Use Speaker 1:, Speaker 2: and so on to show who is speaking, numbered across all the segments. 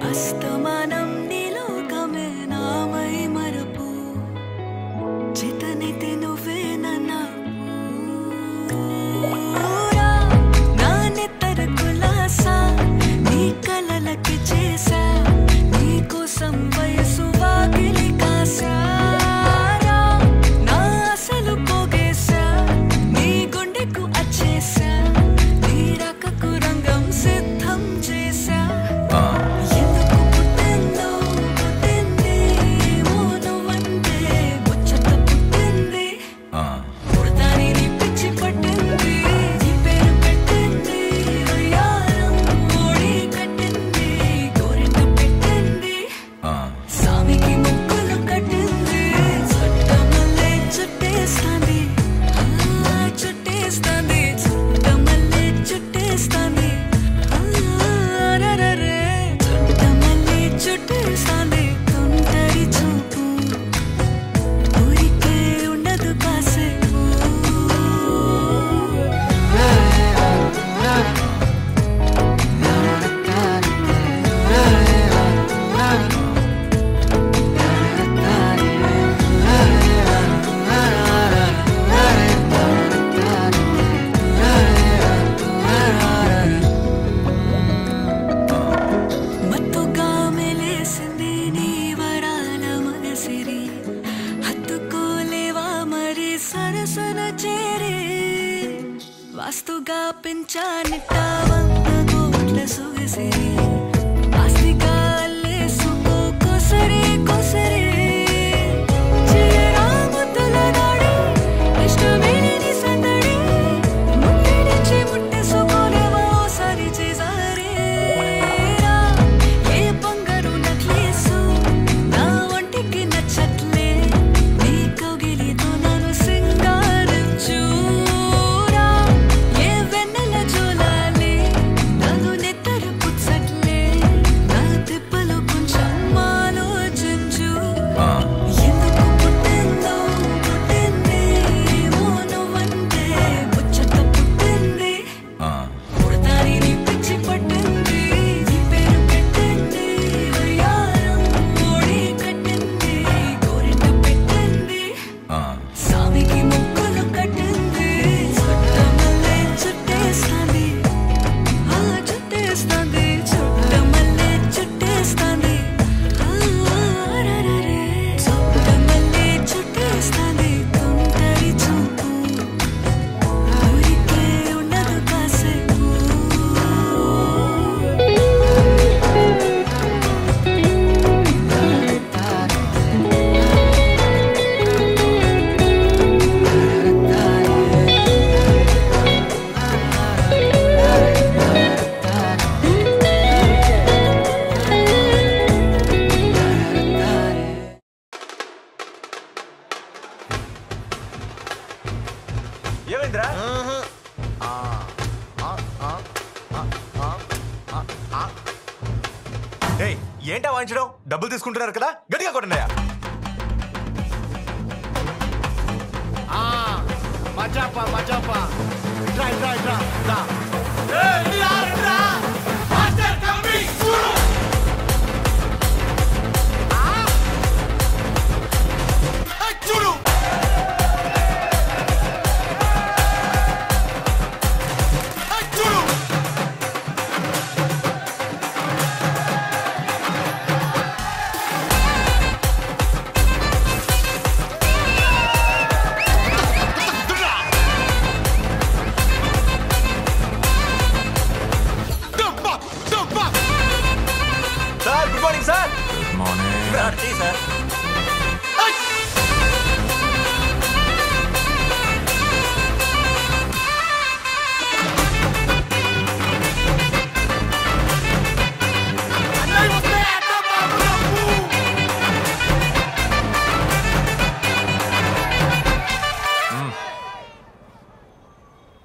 Speaker 1: అస్తమానం నీలోకమే నామై మరపు చేతనైతే నువ్వే నన్నా నా నెత్తర కులాసా నీ కలలకి చేసా నీ కోసం వయసు వాకిలి కాసా నా అసలు పోగేసా నీ గుండెకు అచ్చేసా నీ రకకు రంగం సిద్ధం చేసా వాస్తుగా పెంచానిట్టా 100 కోట్ల సొగసిరి ఆస్తిగా అల్లేసుకో కొసరి కొసరి చిరరాముతుల నాడి ఇష్టమేని సందడి ముట్టడిచి ముట్టేసుకోలేవా ఓసారి చేసారే ఏ బంగారు నక్లేసు నా ఒంటికి నచ్చట్లే నీ కౌగిలితో నన్ను సింగారించు
Speaker 2: ఏంటా వాయించడం? డబ్బులు తీసుకుంటున్నారు కదా, గట్టిగా కొట్టండియా.
Speaker 3: మచాపా మచాపా ట్రై ట్రై ట్రై దా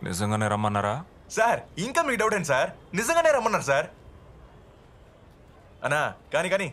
Speaker 4: నిజంగానే రమ్మన్నారా
Speaker 2: సార్? ఇంకా మీకు డౌట్ ఏంటి సార్? నిజంగానే రమ్మన్నారు సార్. అన్నా కానీ కానీ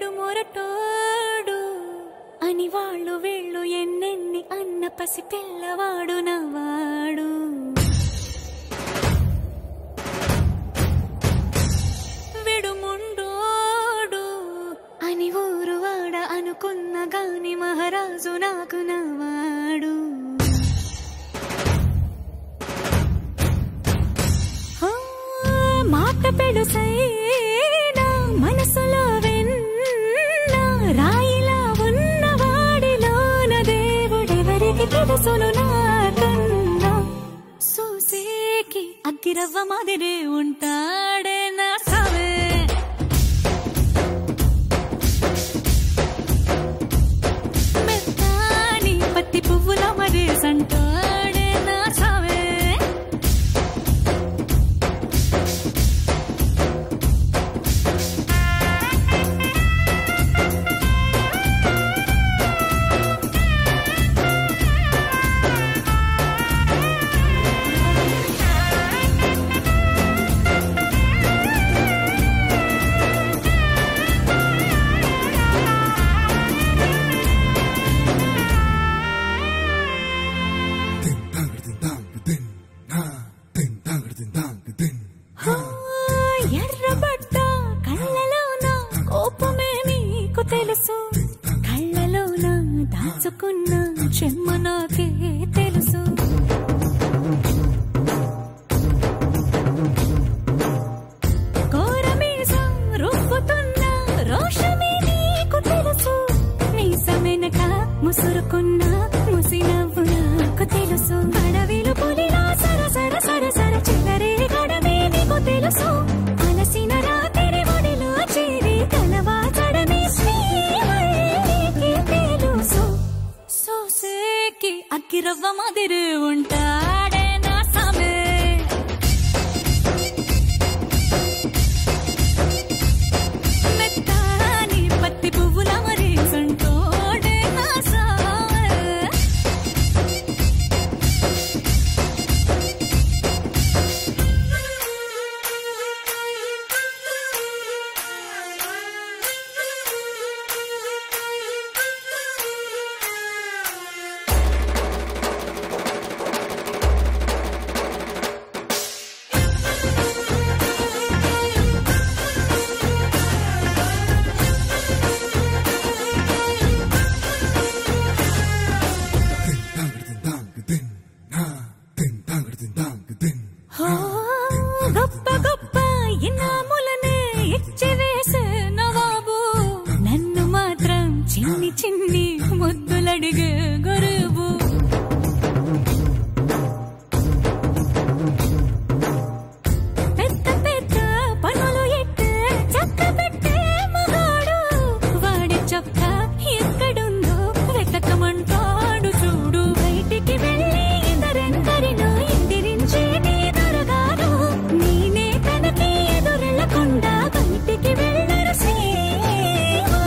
Speaker 1: వీడు మొరటోడు అని వాళ్ళు వీళ్ళు ఎన్నెన్ని అన్న పసి పిల్లవాడు నవ్వాడు. వీడు ముండోడు అని ఊరు వాడ అనుకున్న గాని మహారాజు నాకు నవ్వాడు. మాట పెడుసైనా మనసులో వెన్న రాయిలా ఉన్నవాడిలోన దేవుడెవరికి తెలుసును నాకన్నా. సూసేకి అగ్గిరవ్వ మాదిరే ఉంటాడే నా సావే. మెత్తాని పత్తి పువ్వుల మరేసంటాడే నా సావే. ఎర్రబడ్డ కళ్ళలోన కోపమే నీకు తెలుసు, కళ్ళలోన దాచుకున్న చెమ్మ నాకే తెలుసు. కోరమీసం రుబ్బుతున్న రోషమే నీకు తెలుసు, మీసమెనక ముసురుకున్న ముసినవ్వు నాకు తెలుసు. అడవిలు పులిలా సరసర సరసర చిల్లరే గడమే నీకు తెలుసు, అలసిన రాత్రి ఒడిలో చేరి కలవాచడమే శ్రీవల్లికి తెలుసు. సోసేకి అగ్గిరవ్వ మాదిరి ఉంటాడే నా సామే. మెత్తాని పత్తి పువ్వుల మరేసంటోడే నా సామే. గొప్ప గొప్ప ఇనాములనే ఇచ్చివేసే నవాబు, నన్ను మాత్రం చిన్ని చిన్ని ముద్దులడిగే గురువు. పెద్ద పెద్ద పనులు ఎట్టే చక్క పెట్టే మగాడు, వాడి చొక్క ఎక్కడుందో వెతకమంటాడు చూడు. బయటికి వెళ్ళి ఇద్దరెందరినో ఎదిరించేది దొరగారు, నేనే తనకి ఎదురెళ్ళకుండా బయటికి వెళ్ళరు శ్రీవారు.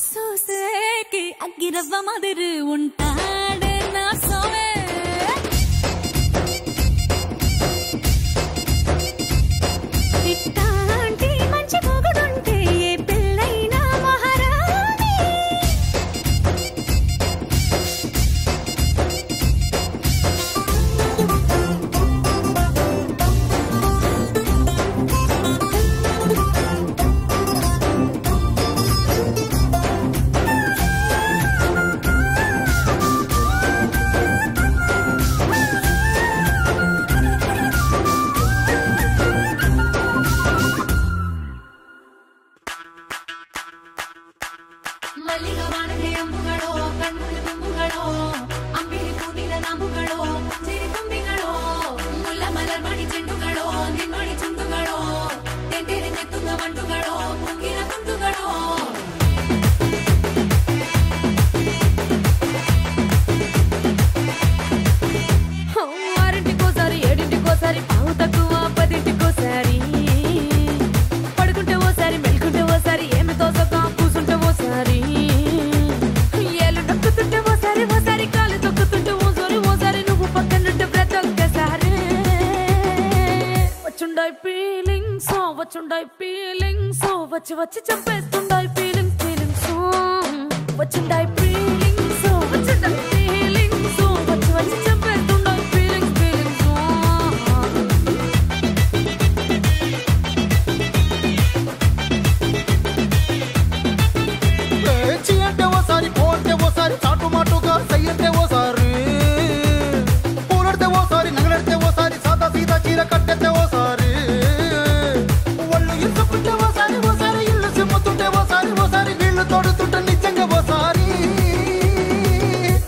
Speaker 1: సోసేకి అగ్గిరవ్వ మాదిరి ఉంటాడే నా సోమే. ఇట్టాంటి మంచి మొగుడుంటే ఏ పిల్లైనా మహారాణి.
Speaker 5: ಮಲ್ಲಿಗ ಬಾಣದೆ ಅಂಬುಗಳೋ ಕಣ್ಣುಗಳು ತುಂಬುಗಳೋ ಅಂಬಿಲಿ ಕೂಡಿದ ನಾಂಬುಗಳೋ ಸಿರಿ ತುಂಬಿಗಳೋ ಮುಲ್ಲ ಮಲರ್ ಮಣಿ ಚೆಂಡುಗಳೋ ನಿನ್ನೊಳಿ ಚುಂಡುಗಳೋ ತೆಂಡೆರೆ ನೆತ್ತುಗ ಮಂಟುಗಳೋ ಮುಗಿನ ತುಂಡುಗಳೋ. ఆరింటికోసారి ఏడింటికోసారి పావు తక్కువ 10ంటికోసారి పడుకుంటే ఓసారి మెలుకుంటే ఓసారి ఏమి తోసక కూసుంటే ఓసారి ఏళ్ళు నొక్కుతుంటే ఓసారి ఓసారి కాలు తొక్కుతుంటే ఓసారి ఓసారి నువ్వు పక్కనుంటే ప్రతి ఒక్కసారి వచ్చుండాయి ఫీలింగ్స్ వచ్చి వచ్చి చంపేస్తుండాయి ఫీలింగ్స్ ఫీలింగ్స్ వచ్చిండాయి ఫీలింగ్స్ వచ్చిండాయి ఫీలింగ్స్ వచ్చి వచ్చి చంపేస్తుండాయి ఫీలింగ్స్ ఫీలింగ్స్
Speaker 3: చీ అంటే ఓసారి పో అంటే ఓసారి చాటు మాటుగా సై అంటే ఓసారి పూలడితే ఓసారి నగలడితే ఓసారి సాదా సీదా చీర కట్టెతే ఓసారి ఒళ్ళు ఇసుకుంటే ఓసారి ఓసారి ఇల్లు సిమ్ముతుంటే ఓసారి ఓసారి నీళ్లు తోడుతుంటే నిజంగా ఓసారి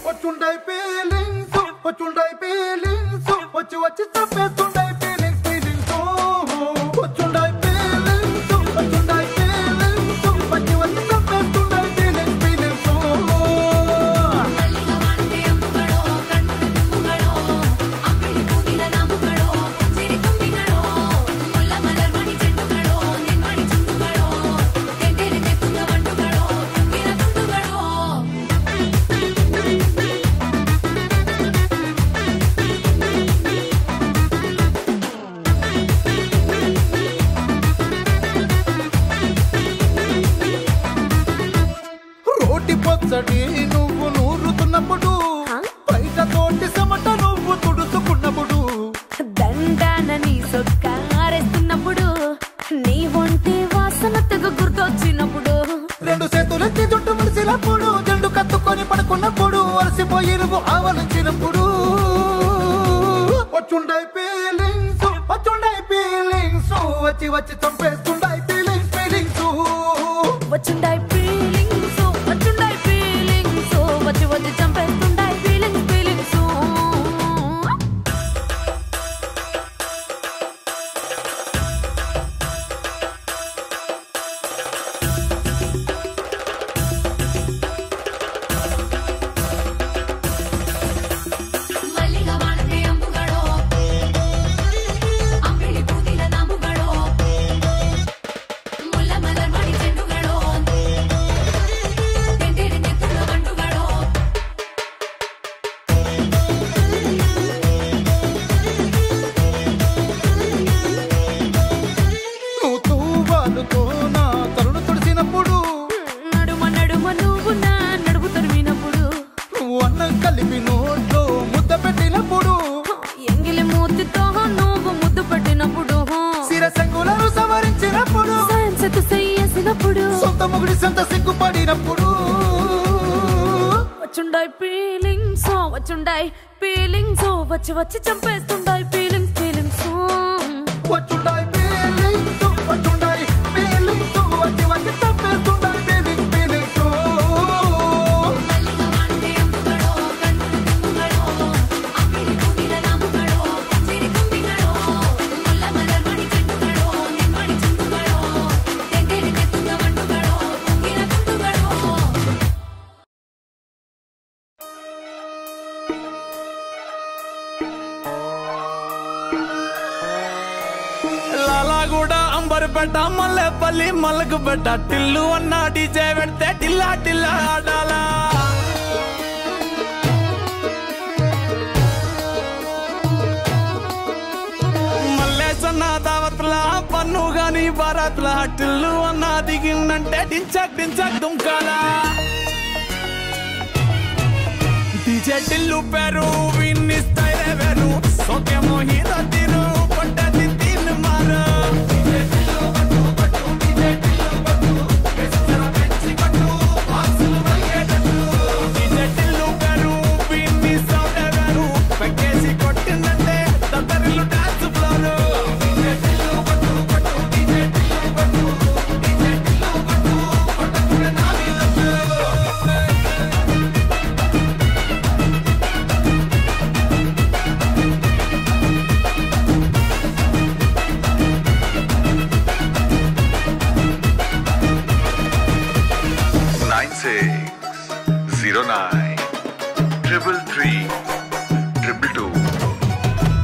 Speaker 3: వచ్చుండాయి ఫీలింగ్స్ వచ్చి వచ్చి చంపేస్తుండాయి ఫీలింగ్స్ ఫీలింగ్స్ వచ్చుండాయి ఫీలింగ్స్ వచ్చి వచ్చి చంపేస్తుండాయి ఫీలింగ్స్ ఫీలింగ్స్ రోటి పచ్చడి నువ్వు నూరుతున్నప్పుడు బయట తోటి సమట నువ్వు తుడుచుకున్నప్పుడు
Speaker 5: దండాన నీ సొక్కారేస్తున్నప్పుడు నీ ఒంటి వాసన తెగ గుర్తొచ్చినప్పుడు
Speaker 3: రెండు చేతులెత్తి జుట్టు ముడిసినప్పుడు జండు కత్తుకొని పడుకున్నప్పుడు అలసిపోయి నువ్వు ఆవలించినప్పుడు వచ్చుండాయి ఫీలింగ్స్ వచ్చి వచ్చి చంపేస్తుండాయి ఫీలింగ్స్ ఫీలింగ్స్
Speaker 5: వచ్చిండాయి ఫీలింగ్స్ వచ్చిండాయి ఫీలింగ్స్ వచ్చి వచ్చి చంపేస్తుండాయి ఫీలింగ్స్ ఫీలింగ్స్
Speaker 3: నువ్వు తూవాలుతో నా తరుణు తుడిసినప్పుడు
Speaker 5: నడుమ నడుమ నువ్వు నా నడుపు తరిమినప్పుడు
Speaker 3: నువ్వు అన్నం కలిపి నోట్లో ముద్ద పెట్టినప్పుడు
Speaker 5: ఎంగిలి మూతితో నువ్వు ముద్దు పెట్టినప్పుడు
Speaker 3: శిరసంగులను సవరించినప్పుడు
Speaker 5: సైన్సెతు చెయ్యేసినప్పుడు
Speaker 3: సొంత ముగుడి సొంత సిగ్గుపడినప్పుడు
Speaker 5: వచ్చుండాయి ఫీలింగ్స్ వచ్చుండాయి ఫీలింగ్స్ వచ్చి వచ్చి చంపేస్తుండాయి ఫీలింగ్స్ ఫీలింగ్స్
Speaker 3: వచ్చుండాయి ఫీలింగ్స్ వచ్చుండాయి ఫీలింగ్స్ వచ్చి వచ్చి తప్పేస్తుండాయి ఫీలింగ్స్ ఫీలింగ్స్
Speaker 6: లాలాగూడ అంబర్పేట మల్లెపల్లి మల్లకుపేట టిల్లు అన్న డీజే పెడితే టిల్లా టిల్లా ఆడాలా మల్లేసన్న దావత్ల పన్ను గాని భారత్ల టిల్లు అన్న దిగిందంటే డించక్ డించక్ దుంకాలా డీజే టిల్లు పేరు విన్ని స్టైల్ వేరు సోకేమో హీరో తీరు పట్టది తీన్ మారు డీజే టిల్లు పేరు విన్ని సౌండ్ వేరు పెక్కేసి కొట్టిందంటే తత్తరిల్లు dance floor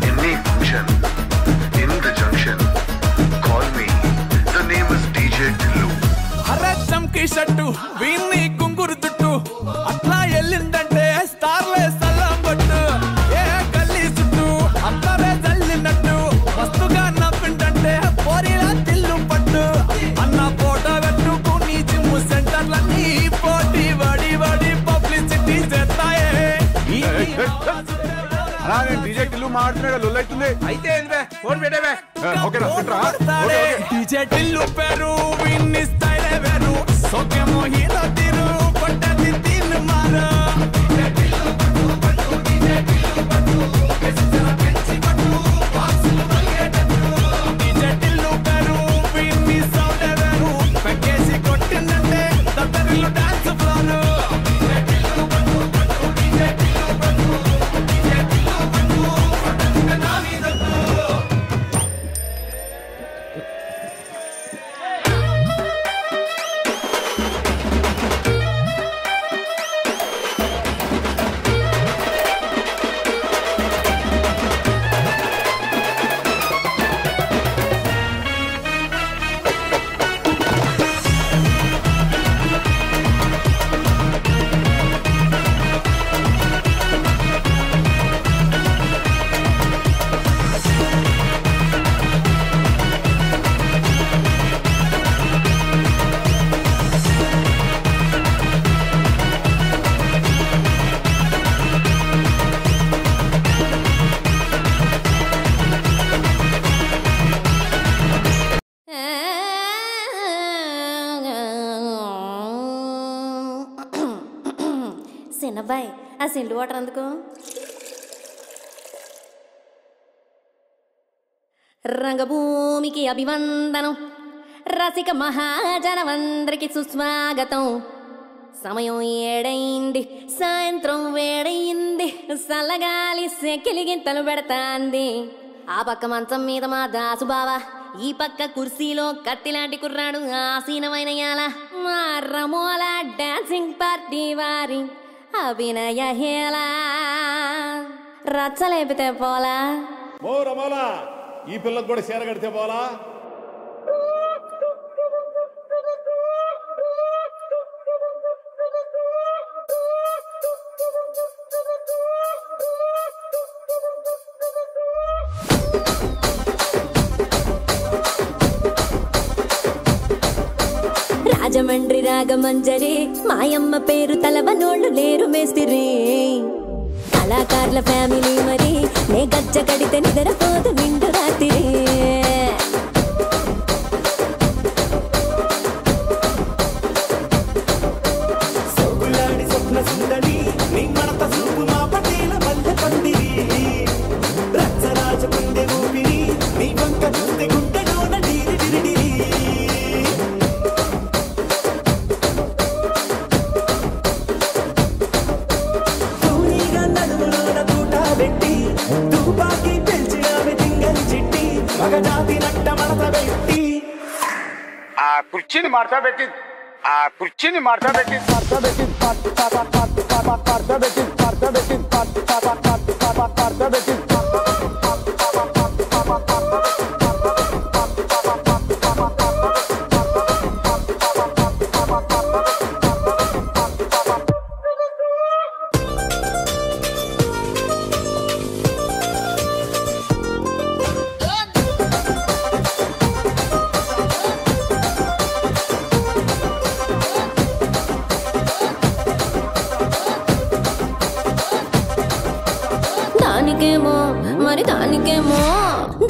Speaker 7: Any function in the junction, call me. The name is DJ Tillu.
Speaker 6: అరే చంకి షట్టు వీన్ని కుంగురు తుట్టు అట్లా ఎల్లిందంటే స్టార్లే సల్లం పట్టు ఏ గల్లీ చుట్టూ అట్లనే జల్లినట్టు మస్తుగా నవ్విందంటే పోరిలా తిల్లు పట్టు అన్న ఫోటో
Speaker 8: టిల్లు మాడుతున్నాడు లొల్లైతుంది.
Speaker 6: అయితే ఏంది ఫోన్ పెట్టేవే.
Speaker 8: ఓకేనా
Speaker 6: డీజే టిల్లు పేరు విన్ని స్టైల్ వేరు సోకేమో హీరో తీరు కొట్టది తీన్ మారు. డీజే టిల్లు పేరు విన్ని సౌండ్ వేరు పెక్కేసి కొట్టిందంటే దత్తరిల్లు డాన్స్ ఫ్లోరు.
Speaker 9: చిన్నబ్బాయి ఆ సిండు వాటర్ అందుకో. రంగభూమికి అభివందనం, రసిక మహాజనమందరికి సుస్వాగతం. సమయం 7 సాయంత్రం వేడయింది, సల్లగాలి సెకిలిగింతలు పెడతాంది. ఆ పక్క మంచం మీద మా దాసు బావ, ఈ పక్క కుర్సీలో కత్తిలాంటి కుర్రాడు ఆసీనమైన యాల. మా రమోల డాన్సింగ్ పార్టీ వారి అభినయ హేళ. రచ్చలేపితే పోలా
Speaker 10: ఓ రమోలా, ఈ పిల్లకు కూడా చీర కడితే పోలా.
Speaker 9: రాజమండ్రి రాగమంజరి, మాయమ్మ పేరు తలవనోళ్ళు లేరు మేస్తిరి. కళాకారుల ఫ్యామిలీ మరి, నే గజ్జ కడితే నిద్రపోదు నిండు రాత్రి.
Speaker 6: సోగులాడి స్వప్న సుందరి నీ మడత సూపు మా పటేల మల్లె పందిరి. రచ్చరాజ గుండె ఊపిరి నీ వంక చూస్తే గుండెలోన డీరి డిరిడిరి. తుపాకి పెంచినామె తింగని చిట్టి మగజాతి నట్ట మడత పెట్టి.
Speaker 10: ఆ కుర్చీని మార్తా పెట్టి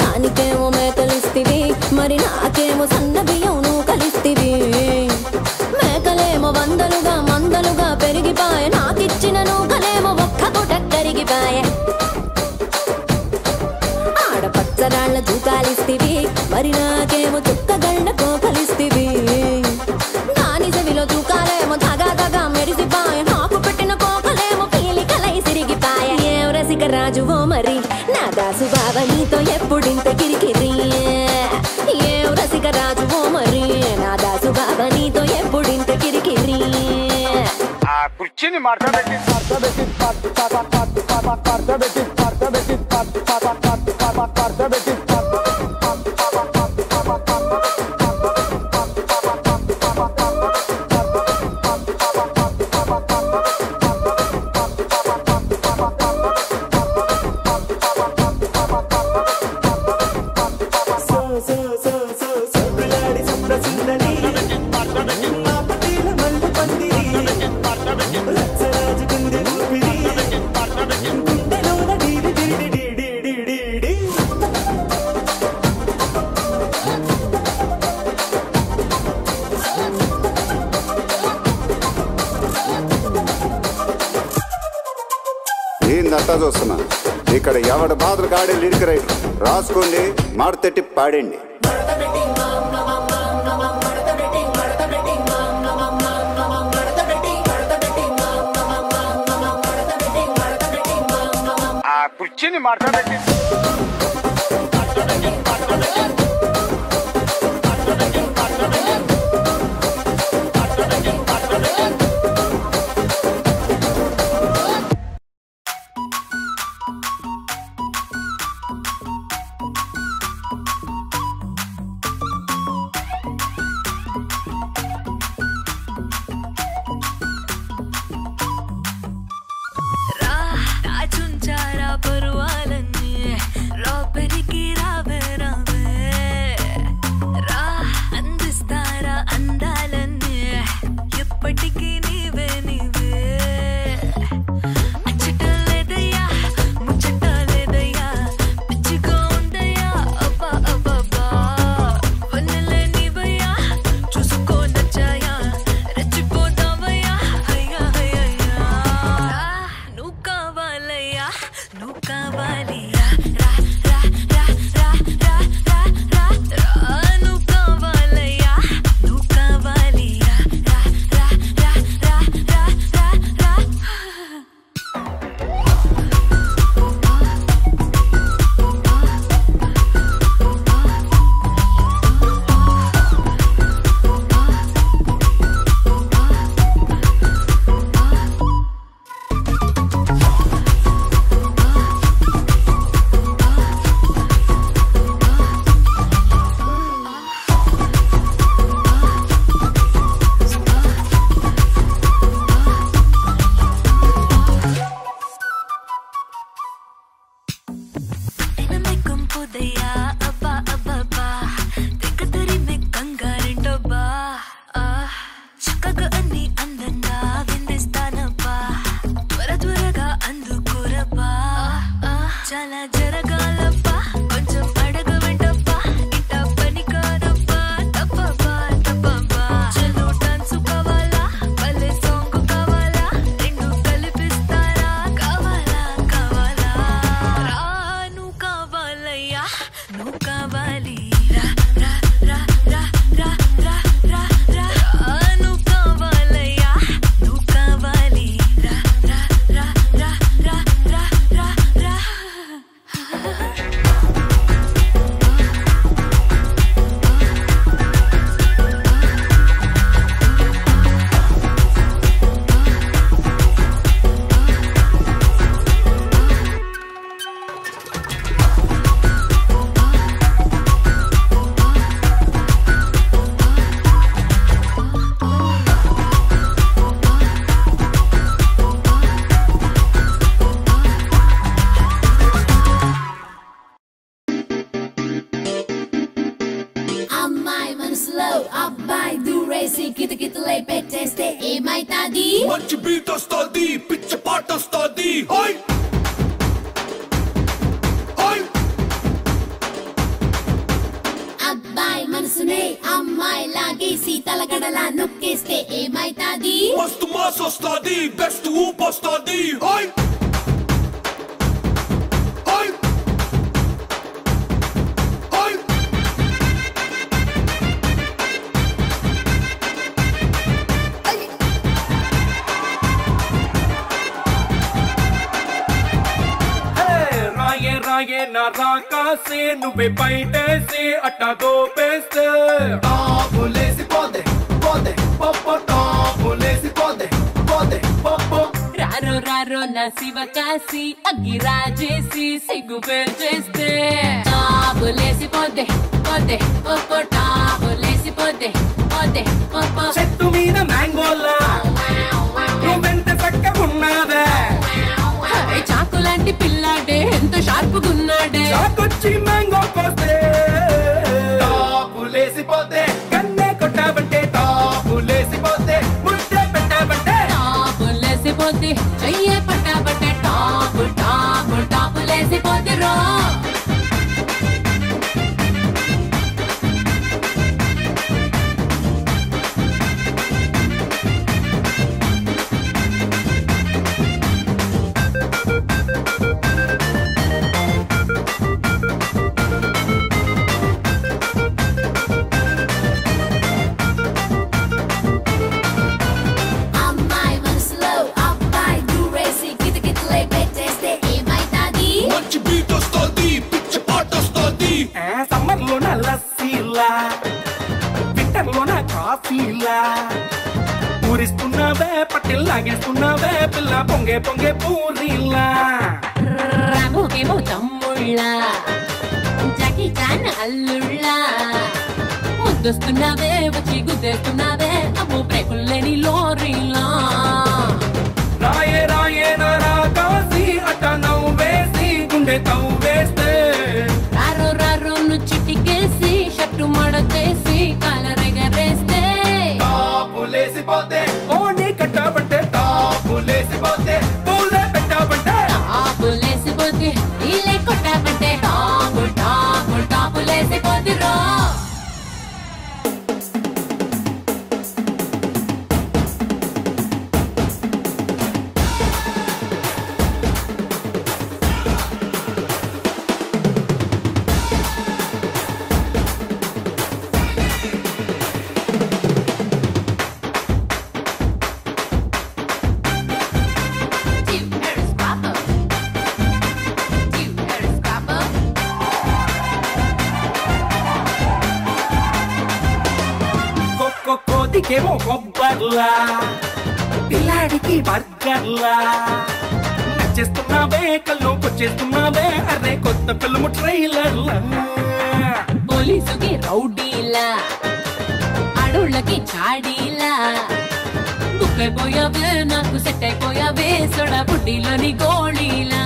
Speaker 9: దానికేమో మేకలిస్తివి, మరి నాకేమో సన్న బియ్యం నువ్వు కలిస్తివి. మేకలేమో మందలుగా పెరిగిపాయ, నాకిచ్చిన నూకలేమో ఒక్క పూట కరిగిపాయ. ఆడపచ్చరాళ్ల తూకాలిస్తివి, మరి నాకేమో చుక్కగళ్ళ కోకలిస్తివి. దాని చెవిలో తూకాలేమో తగా మెరిసిపాయ, నాకు పెట్టిన కోకలేమో పీలికలై సిరిగిపాయ. ఏం రసిక రాజువో మరి నా దాసు బావ నీతో ఎప్పుడింత కిరికిరి. ఏం రసిక రాజువో మరి నా దాసు బావ నీతో ఎప్పుడింత కిరికిరి.
Speaker 10: ఆ కుర్చీని మార్తా పెట్టి
Speaker 6: రచ్చరాజు గుండె ఊపిరి గుండెలోన
Speaker 8: కొత్త చూస్తున్నా. ఇక్కడ ఎవడ బాధలు కాడే లిరిక్ రైటర్ రాసుకోండి, మాడతెట్టి పాడండి.
Speaker 3: ఆ కుర్చీని మాట్లాడండి.
Speaker 6: మంచి బీట్ వస్తుంది, పిచ్చ పాట వస్తుంది.
Speaker 9: అబ్బాయి మనసునే అమ్మాయి లాగేసి తలగడలా నొక్కేస్తే ఏమైతాది?
Speaker 6: మస్తు మాస్ వస్తుంది, బెస్ట్ ఊప్ వస్తుంది.
Speaker 11: రాయే నా రాకాసే నువ్వే బయటేసి అట్టా దోపేస్తే
Speaker 6: టాపులేసి పోదే పోదే పప్ప టాపులేసి పోదే పోదే పప్ప.
Speaker 5: రారో రారో నా శివ కాసి అగ్గి రాజేసి సిగ్గు పేర్చేస్తే టాబులేసి పోదే పోదే పప్ప టాబులేసి పోదే పోదే పప్ప.
Speaker 11: చెట్టు మీద మ్యాంగోలా నువ్వెంత చక్కగున్నావే,
Speaker 5: చాకు లాంటి పిల్లాడే ఎంత షార్పుగున్నాడే.
Speaker 11: చాకొచ్చి మ్యాంగో కోస్తే టాపులేసిపోతే, కన్నే కొట్టావంటే టాపులేసిపోతే, ముద్దే పెట్టావంటే
Speaker 5: టాపులేసిపోతే, చెయ్యే పట్టావంటే టాపు టాపు టాపులేసిపోతే రో.
Speaker 11: ఊరిస్తున్నావే పట్టిల్లాగేస్తున్నావే పిల్ల పొంగే పొంగే పూరిల్లా
Speaker 12: రాముకేమో తమ్ముళ్ళ జాకీ చాన్ అల్లుళ్ళ ముద్దొస్తున్నావే వచ్చి గుద్దేస్తున్నావే అమ్మో బ్రేకుల్లేని లోరీలా
Speaker 11: రాయే రాయే నరాకాసి అట్ట నవ్వేసి గుండె తవ్వేస్తే
Speaker 12: రారో రారోను చిటికేసి షట్టు మడతేసి కాలరెగరేస్తే
Speaker 11: టాపులేసిపోతే ఓడి కట్టబట్టే టాపులేసిపోతే పూలే పెట్టబట్టే
Speaker 12: టాపులేసిపోతే నీలే కొట్టబట్టే టాపు టాపు టాపులేసిపోతే రో
Speaker 11: కోతికేమో కొబ్బర్లా పిల్లాడికి బర్గర్లా నచ్చేస్తున్నావే కళ్ళు కొచ్చేస్తున్నావే అరే కొత్త ఫిల్మ్ ట్రైలర్లా
Speaker 12: పోలీసుకి రౌడీలా అడవుళ్ళకి చాడీలా బుక్ అయిపోయావే నాకు సెట్ అయిపోయావే సొడా బుడ్డిలోని గోళీలా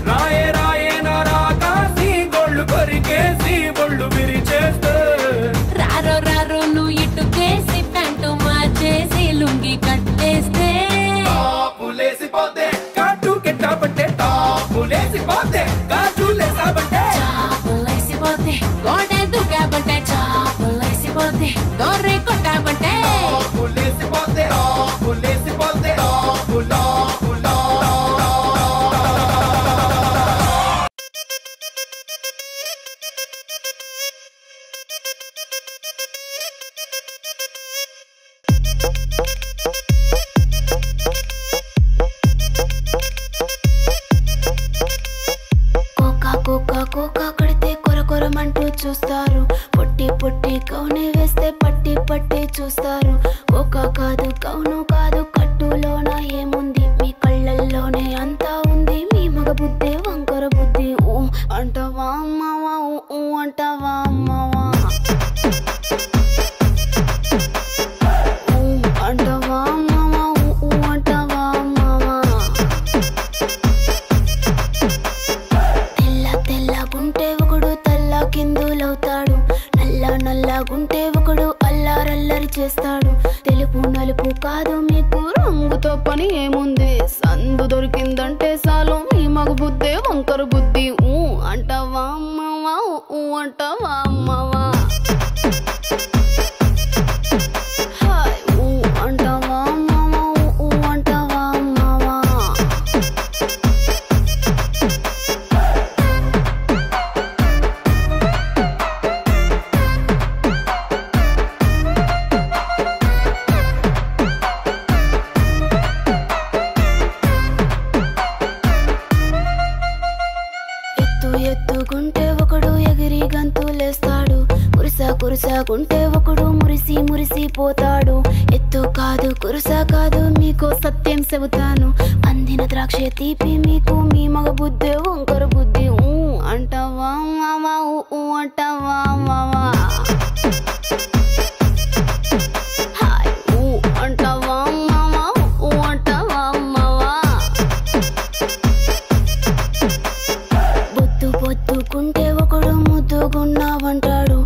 Speaker 11: రాయే రాయే నరాకాసి గోళ్ళు కొరికేసి ఒళ్ళు విరిచేస్తే
Speaker 12: రారో రారో నువ్వు ఇటుకేసి ప్యాంటు మార్చేసి లుంగి కట్టేస్తే
Speaker 11: టాపులేసిపోతే కాటు కెట్టబట్టే టాపులేసిపోతే కాటులేసాబట్టే
Speaker 12: చాపులేసిపోతే గోడె దుకాబట్టే చాపులేసిపోతే దొర్రి కొట్టాబట్టే
Speaker 11: టాపులేసిపోతే టాపులేసిపోతే టాపులా
Speaker 13: కోకా కడితే కొర కొరమంటూ చూస్తారు పొట్టి పొట్టి కౌనే వేస్తే పట్టి పట్టి చూస్తారు కోకా కాదు కౌను కాదు కట్టులోన ఏముంది మీ కళ్ళల్లోనే అంతా ఉంది మీ మగ బుద్ధి వంకర బుద్ధి ఊ అంటావా అమ్మావా ఊ అంటావా అమ్మావా ఊ అంటావా అమ్మావా ఊ అంటావా అమ్మావా తెల్లగుంటే ఒకడు తల్ల కిందులవుతాడు నల్లగుంటే ఒకడు అల్లారల్లరి చేస్తాడు తెలుపు నలుపు కాదు మీకు రంగుతో పని ఏముంది సందు దొరికిందంటే చాలు మీ మగ బుద్ధి వంకర బుద్ధి ఊ అంటావా అమ్మావా ఊ అంటావా అమ్మావా హాయ్ ఊ అంటావా అమ్మావా ఊ అంటావా అమ్మావా ఎత్తుకుంటే ఒకడు ఎగిరి గంతులేస్తాడు కురుసాకుంటే ఒకడు మురిసి పోతాడు ఎత్తు కాదు కురుసా కాదు మీకు సత్యం చెబుతాను అందిన ద్రాక్ష తీపి మీకు మీ మగ బుద్ధి వంకర బుద్ధి ఊ అంటావా మావా ఊ అంటావా మావా హాయ్ ఊ అంటావా మావా ఊ అంటావా మావా బొద్దుకుంటే ఒకడు ముద్దుగున్నావంటాడు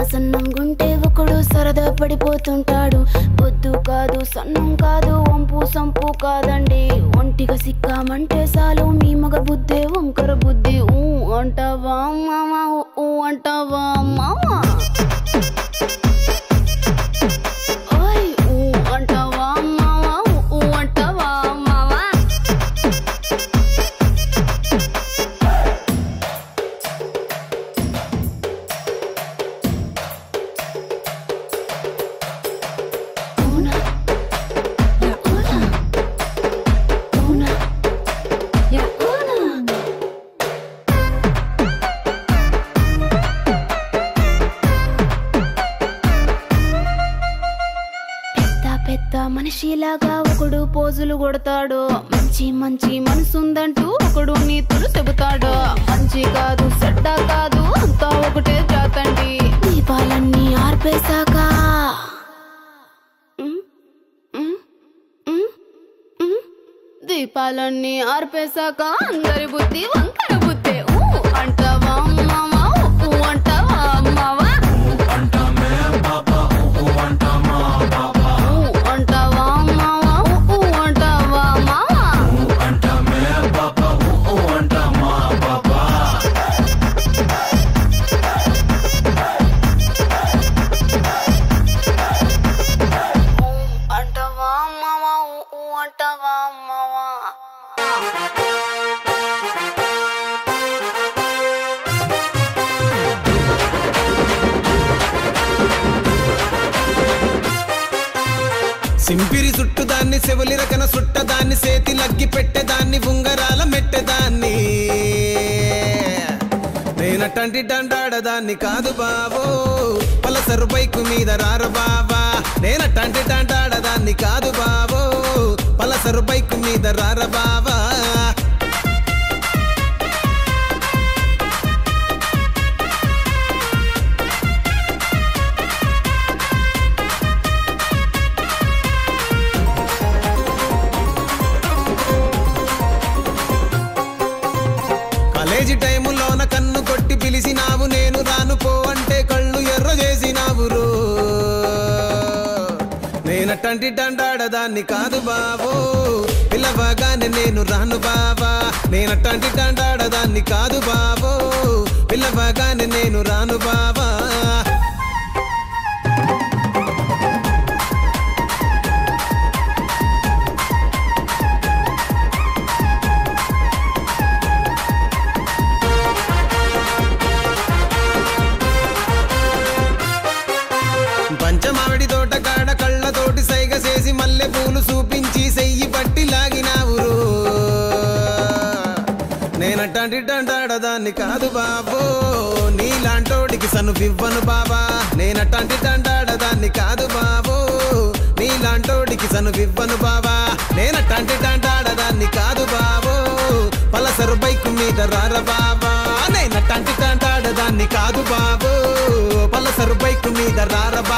Speaker 13: సన్నంగుంటే ఒకడు సరదా పడిపోతుంటాడు బొద్దు కాదు సన్నం కాదు వంపు సంపు కాదండి ఒంటిగా సిక్కామంటే చాలు మీ మగ బుద్ధి వంకర బుద్ధి ఊ అంటావా మావా ఊ అంటావా మావా ఓయ్ ఊ అంటావా మావా ఊ అంటావా మావా పెద్ద మనిషిలాగా ఒకడు పోజులు కొడతాడు మంచి మంచి మనసుందంటూ ఒకడు నీతులు చెబుతాడు మంచి కాదు చెడ్డ కాదు అంతా ఒకటే జాతండి దీపాలన్నీ ఆర్పేశాక దీపాలన్నీ ఆర్పేశాక అందరి బుద్ధి వంకర బుద్ధి అంటావా మావా అంటావా మావా అంటావా మావా అంటావా మావా అంటావా మావా అంటావా మావా
Speaker 14: సింపిరి చుట్టుదాన్ని సెవలి రకన సుట్టదాన్ని సేతి లగ్గి పెట్టేదాన్ని ఉంగరాల మెట్టేదాన్ని నేనటంటి డండాడదాన్ని కాదు బావో పలసరు బైకు మీద రారు బావా నేనటంటి డండాడదాన్ని కాదు బావో పలసరు బైకు మీద రారు బావా కాలేజీ టైములోన కన్ను కొట్టి పిలిచినావు నేను రాను పో అంటే కళ్ళు ఎర్ర చేసినావు రో నేనటంటి డండాడదాన్ని కాదు బావో పిలవగానే నేను రాను బావా నేనటంటి డండాడదాన్ని కాదు బావో పిలవగానే నేను రాను బావా పంచమావిడి తోట కాడ కళ్ళతోటి సైగ చేసి మల్లె పూలు చూపించి సెయ్యి పట్టి లాగినావు నేనటంటి డండాడదాన్ని కాదు బాబో నీలాంటోడికి సనువివ్వను బాబా నేనటంటి డండాడదాన్ని కాదు బాబో నీలాంటోడికి సనువివ్వను బాబా నేనటంటి డండాడదాన్ని కాదు బాబో పలసరు బైకు మీద రార బాబా నేనటంటి డండాడదాన్ని కాదు బాబో పలసరు బైకు మీద రార బాబా